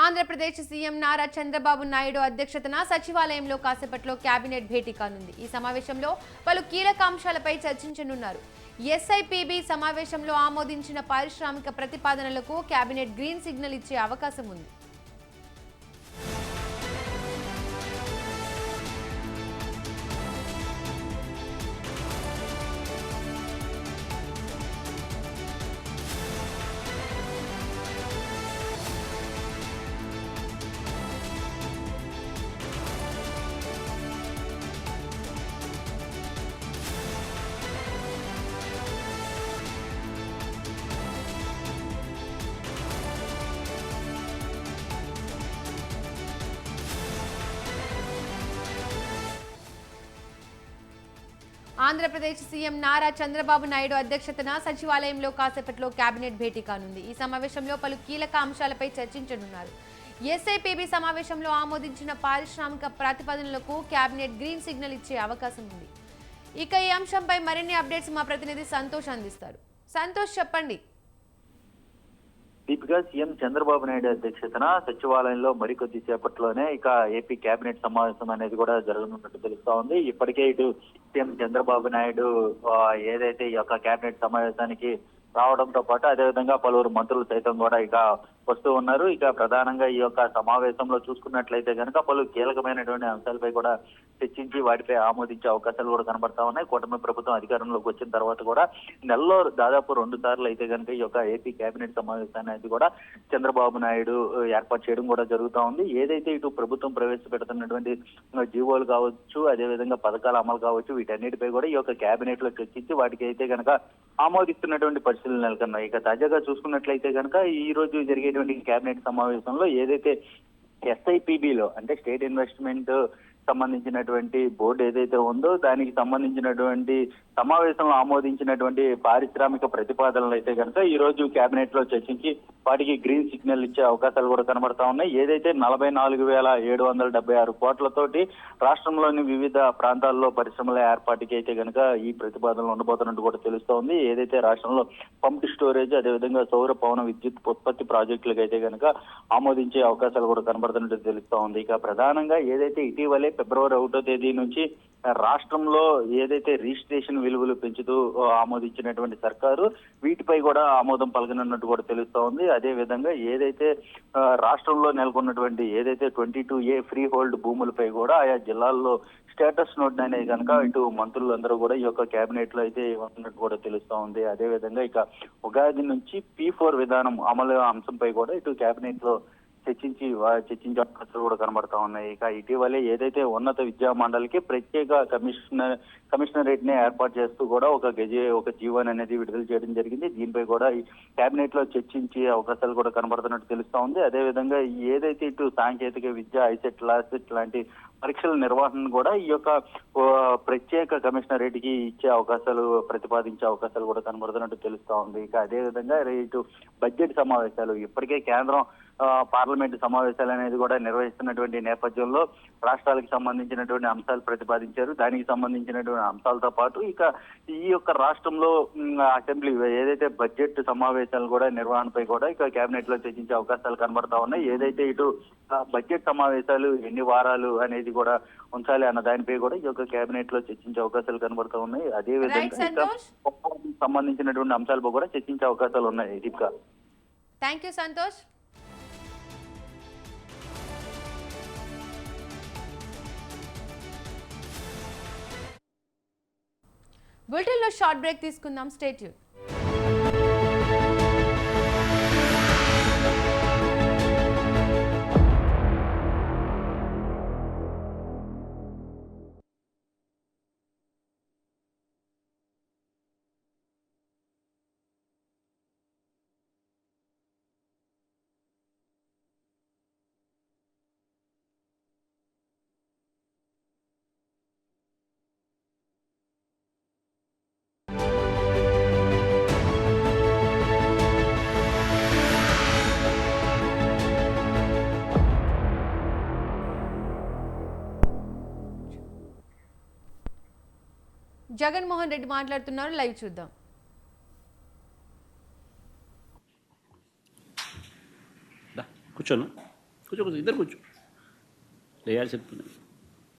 Andhra Pradesh CM Nara Chandrababu Naidu అధ్యక్షతన సచివాలయంలో కాసేపట్లో కేబినెట్ భేటీ కానుంది. ఈ సమావేశంలో పలు కీలక అంశాలపై చర్చించనున్నారు. ఎస్ఐపిబి సమావేశంలో ఆమోదించిన పారిశ్రామిక ప్రతిపాదనలకు కేబినెట్ గ్రీన్ సిగ్నల్ ఇచ్చే అవకాశం ఉంది. ఆంధ్రప్రదేశ్ సీఎం నారా చంద్రబాబు నాయుడు అధ్యక్షతన సచివాలయంలో కాసేపట్లో కేబినెట్ భేటీ కానుంది. ఈ సమావేశంలో పలు కీలక అంశాలపై చర్చించనున్నారు. ఎస్ఐపిబి సమావేశంలో ఆమోదించిన పారిశ్రామిక ప్రతిపాదనలకు కేబినెట్ గ్రీన్ సిగ్నల్ ఇచ్చే అవకాశం ఉంది. ఇక ఈ అంశంపై మరిన్ని అప్డేట్స్ మా ప్రతినిధి సంతోష్ అందిస్తారు. సంతోష్, చెప్పండి. దీపిక, సీఎం చంద్రబాబు నాయుడు అధ్యక్షతన సచివాలయంలో మరికొద్ది సేపట్లోనే ఇక ఏపీ కేబినెట్ సమావేశం అనేది కూడా జరగనున్నట్టు తెలుస్తా ఉంది. ఇప్పటికే ఇటు సీఎం చంద్రబాబు నాయుడు ఏదైతే ఈ యొక్క కేబినెట్ సమావేశానికి రావడంతో పాటు అదేవిధంగా పలువురు మంత్రులు సైతం కూడా ఇక వస్తూ ఉన్నారు. ఇక ప్రధానంగా ఈ యొక్క సమావేశంలో చూసుకున్నట్లయితే కనుక పలు కీలకమైనటువంటి అంశాలపై కూడా చర్చించి వాటిపై ఆమోదించే అవకాశాలు కూడా కనబడతా ఉన్నాయి. కూటమి ప్రభుత్వం అధికారంలోకి వచ్చిన తర్వాత కూడా నెలలో దాదాపు 2 సార్లు అయితే కనుక ఈ యొక్క ఏపీ కేబినెట్ సమావేశాన్ని అనేది కూడా చంద్రబాబు నాయుడు ఏర్పాటు చేయడం కూడా జరుగుతూ ఉంది. ఏదైతే ఇటు ప్రభుత్వం ప్రవేశపెడుతున్నటువంటి జీవోలు కావచ్చు, అదేవిధంగా పథకాల అమలు కావచ్చు, వీటన్నిటిపై కూడా ఈ యొక్క కేబినెట్ లో చర్చించి వాటికి అయితే కనుక ఆమోదిస్తున్నటువంటి పరిస్థితులు నెలకొన్నాయి. ఇక తాజాగా చూసుకున్నట్లయితే కనుక ఈ రోజు జరిగేటువంటి కేబినెట్ సమావేశంలో ఏదైతే ఎస్ఐపిబిలో అంటే స్టేట్ ఇన్వెస్ట్మెంట్ సంబంధించినటువంటి బోర్డు ఏదైతే ఉందో దానికి సంబంధించినటువంటి సమావేశంలో ఆమోదించినటువంటి పారిశ్రామిక ప్రతిపాదనలు అయితే కనుక ఈ రోజు కేబినెట్ లో చర్చించి వాటికి గ్రీన్ సిగ్నల్ ఇచ్చే అవకాశాలు కూడా కనబడతా ఉన్నాయి. ఏదైతే 44,776 కోట్లతోటి రాష్ట్రంలోని వివిధ ప్రాంతాల్లో పరిశ్రమల ఏర్పాటుకి అయితే కనుక ఈ ప్రతిపాదనలు ఉండబోతున్నట్టు కూడా తెలుస్తోంది. ఏదైతే రాష్ట్రంలో పంప్డ్ స్టోరేజ్ అదేవిధంగా సౌర పవన విద్యుత్ ఉత్పత్తి ప్రాజెక్టులకు అయితే కనుక ఆమోదించే అవకాశాలు కూడా కనబడుతున్నట్టు తెలుస్తా ఉంది. ఇక ప్రధానంగా ఏదైతే ఇటీవలే ఫిబ్రవరి 1వ తేదీ నుంచి రాష్ట్రంలో ఏదైతే రిజిస్ట్రేషన్ విలువలు పెంచుతూ ఆమోదించినటువంటి సర్కారు వీటిపై కూడా ఆమోదం పలకనున్నట్టు కూడా తెలుస్తా ఉంది. అదే విధంగా ఏదైతే రాష్ట్రంలో నెలకొన్నటువంటి ఏదైతే 22A ఫ్రీ హోల్డ్ భూములపై కూడా ఆయా జిల్లాల్లో స్టేటస్ నోట్ అనేది కనుక ఇటు మంత్రులందరూ కూడా ఈ యొక్క కేబినెట్ లో అయితే ఇవ్వనున్నట్టు కూడా తెలుస్తా ఉంది. అదే విధంగా ఇక ఉగాది నుంచి P4 విధానం అమలు అంశంపై కూడా ఇటు కేబినెట్ లో చర్చించే అవకాశాలు కూడా కనబడతా ఉన్నాయి. ఇక ఇటీవలే ఏదైతే ఉన్నత విద్యా మండలికి ప్రత్యేక కమిషనరేట్ ని ఏర్పాటు చేస్తూ కూడా ఒక జీవోని అనేది విడుదల చేయడం జరిగింది. దీనిపై కూడా ఈ కేబినెట్ లో చర్చించే అవకాశాలు కూడా కనబడుతున్నట్టు తెలుస్తా ఉంది. అదేవిధంగా ఏదైతే ఇటు సాంకేతిక విద్య, ఐసెట్, లాసెట్ లాంటి పరీక్షల నిర్వహణ కూడా ఈ యొక్క ప్రత్యేక కమిషనరేట్ కి ఇచ్చే అవకాశాలు ప్రతిపాదించే అవకాశాలు కూడా కనబడుతున్నట్టు తెలుస్తా ఉంది. ఇక అదే విధంగా ఇటు బడ్జెట్ సమావేశాలు ఇప్పటికే కేంద్రం పార్లమెంటు సమావేశాలు అనేది కూడా నిర్వహిస్తున్నటువంటి నేపథ్యంలో రాష్ట్రాలకు సంబంధించినటువంటి అంశాలు ప్రతిపాదించారు. దానికి సంబంధించినటువంటి అంశాలతో పాటు ఇక ఈ యొక్క రాష్ట్రంలో అసెంబ్లీ ఏదైతే బడ్జెట్ సమావేశాలు కూడా నిర్వహణపై కూడా ఇక కేబినెట్ లో చర్చించే అవకాశాలు కనబడతా ఉన్నాయి. ఏదైతే ఇటు బడ్జెట్ సమావేశాలు ఎన్ని వారాలు అనేది కూడా ఉంచాలి అన్న దానిపై కూడా ఈ యొక్క కేబినెట్ లో చర్చించే అవకాశాలు కనబడతా ఉన్నాయి. అదే విధంగా ఇంకా సంబంధించినటువంటి అంశాలపై కూడా చర్చించే అవకాశాలు ఉన్నాయి. Deepika, thank you Santosh. బులెటిన్లో షార్ట్ బ్రేక్ తీసుకుందాం. Stay tune. జగన్మోహన్ రెడ్డి మాట్లాడుతున్నారు. లైవ్ చూద్దాం. కూర్చోను. కూర్చో ఇద్దరు కూర్చో లేయాల్సి చెప్తున్నాయి.